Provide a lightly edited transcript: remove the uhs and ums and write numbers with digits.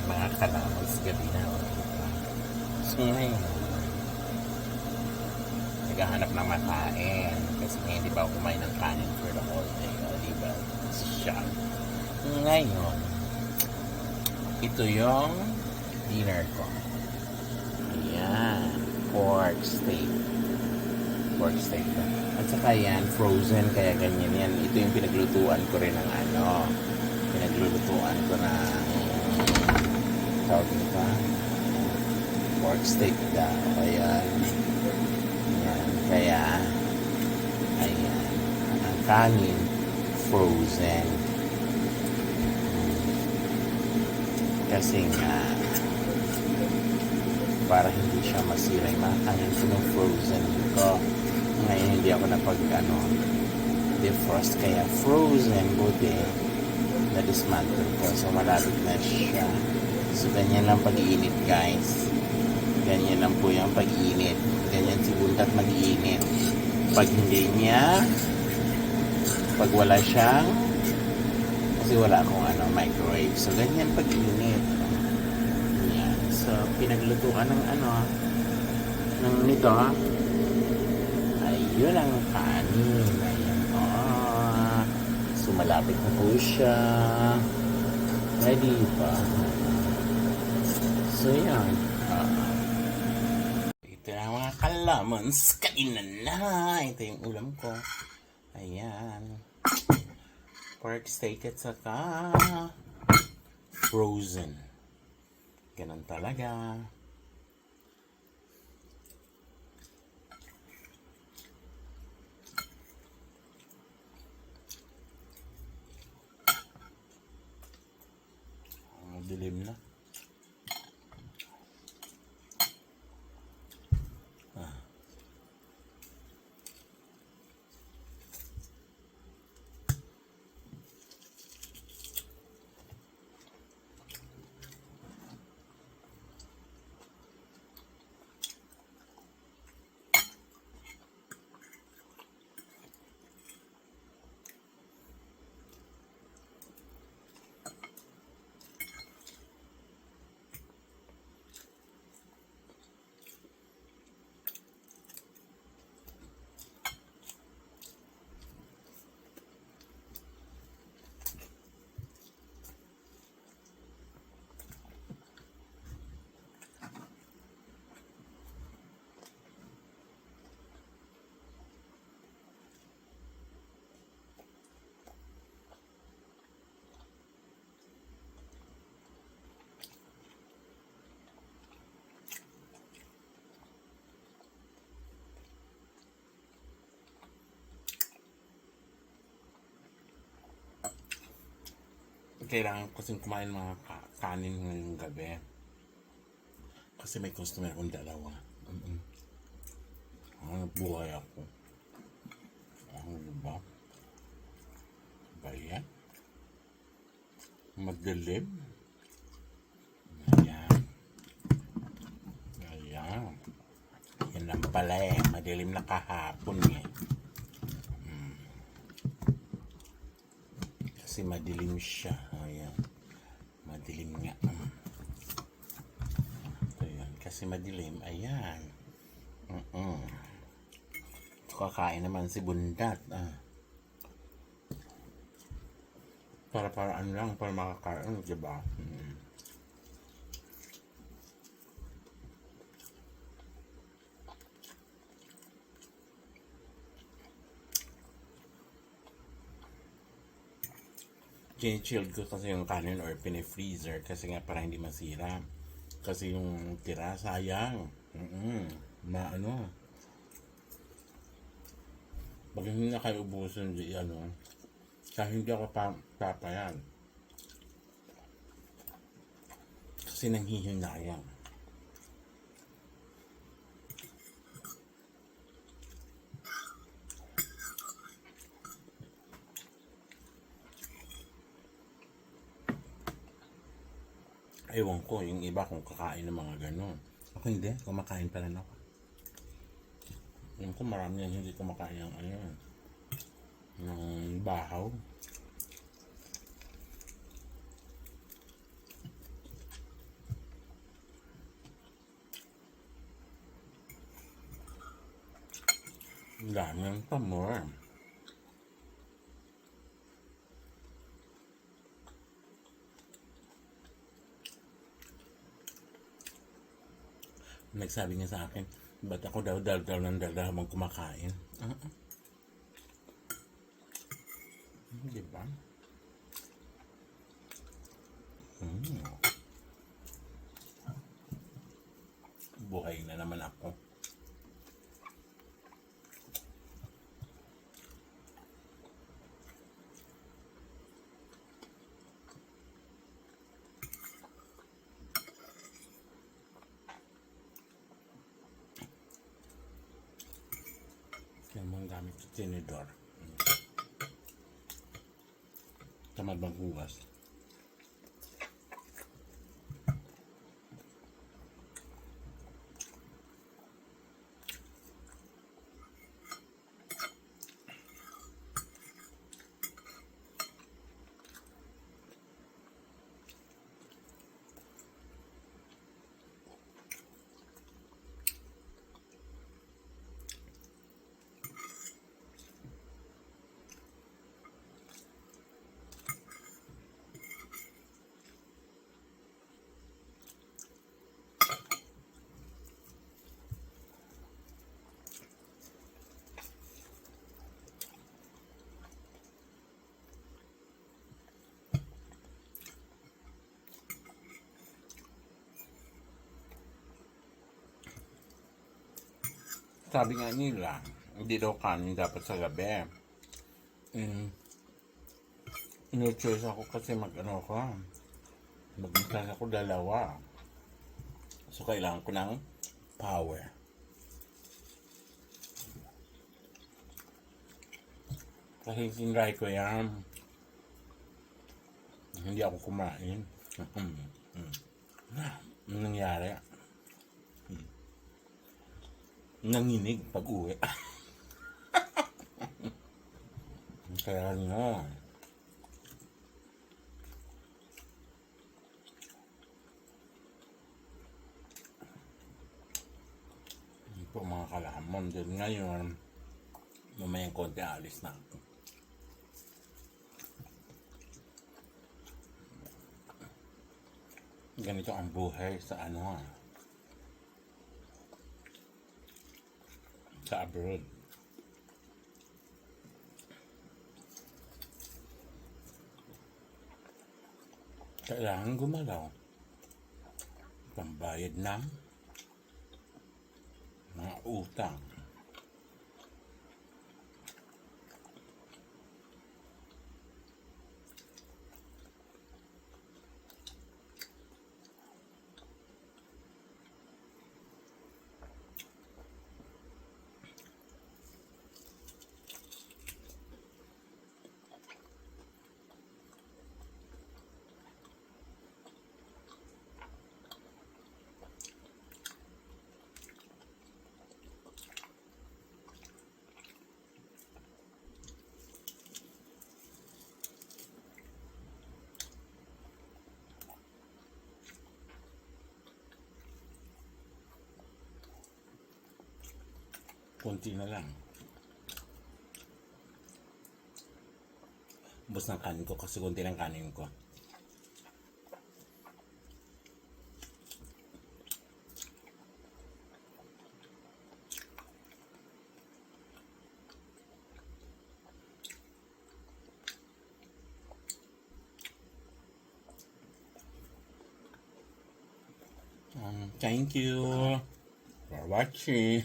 mga kalamos gabi na. So ngayon, naghahanap ng makain. Kasi ngayon di ba ako kumain ng kanin for the whole day. O diba? Siya. Ngayon, ito yung dinner ko. Ayan. Pork steak. Pork steak na. At saka yan, frozen, kaya ganyan yan. Ito yung pinaglutuan ko rin ng ano. Pinaglulutuan ko ng tawag nito, pork steak daw. Ayan. Ayan. Kaya, ayan. Ang kanin, frozen. Kasi nga, para hindi siya masira yung mga kanin ko ng frozen ko. Ngayon hindi ako defrost, kaya frozen buti na dismantle ko, so malapit na siya. So ganyan lang pag-iinit, guys. Ganyan lang po yung pag-iinit. Ganyan si Buntat mag-iinit. Pag hindi niya, pag wala siyang, kasi wala akong microwave, so ganyan pag-iinit. Yan. So pinaglutuan ng ng nito, ayun ang kanin. Ayan. So malapit na po siya. Ready pa. So yan. Ito na mga kalamans. Kainan na. Ito yung ulam ko. Ayan. Pork steak at saka frozen. Ganun talaga. Dilim na. Kailangan kasing kumain mga kanin ngayong gabi. Kasi may customer akong dalawa. Buhay ako. Diba? Bayan. Magdilim. Ayan. Ayan. Yan lang pala eh. Madilim na kahapon eh. Kasi madilim siya. Ayan. Madilim nga. Ayan. Kasi madilim. Ayan. Kakain naman si Bundat. Para lang. Para makakain. Diba? Chilled ko kasi yung kanin or pine-freezer kasi nga para hindi masira. Kasi yung tira, sayang. Pag hindi na kayo ubusin, kasi hindi ako papayan. Kasi nanghihinayang. Ewan ko, yung iba kung kakain ng mga gano'n. Ako hindi, kumakain pa rin ako. Alam ko marami yan hindi kumakain ng bahaw. Dami ng pamor. Nagsabi niya sa akin, ba't ako daw dal-dal ng dal-dal habang kumakain? Diba? Buhay na naman ako. Kaya mong gamit sa tinidor. Tamad maghugas. Sabi nga nila, hindi daw kanin dapat sa gabi. No-choice ako kasi mag-ano ko. Mag-mukha ako dalawa. So, kailangan ko ng power. Kasi sinry ko yan. Hindi ako kumain. Ano nangyari? Nanginig pag-uwi. Kaya nga. Hindi po mga kalamon. Then ngayon, mamayang konti alis na ako. Ganito ang buhay sa sa abroad. Kailangan gumalaw. Pambayad ng mga utang. Kunti na lang. Ubos ng kanin ko kasi kunti ng kanin ko. Thank you for watching.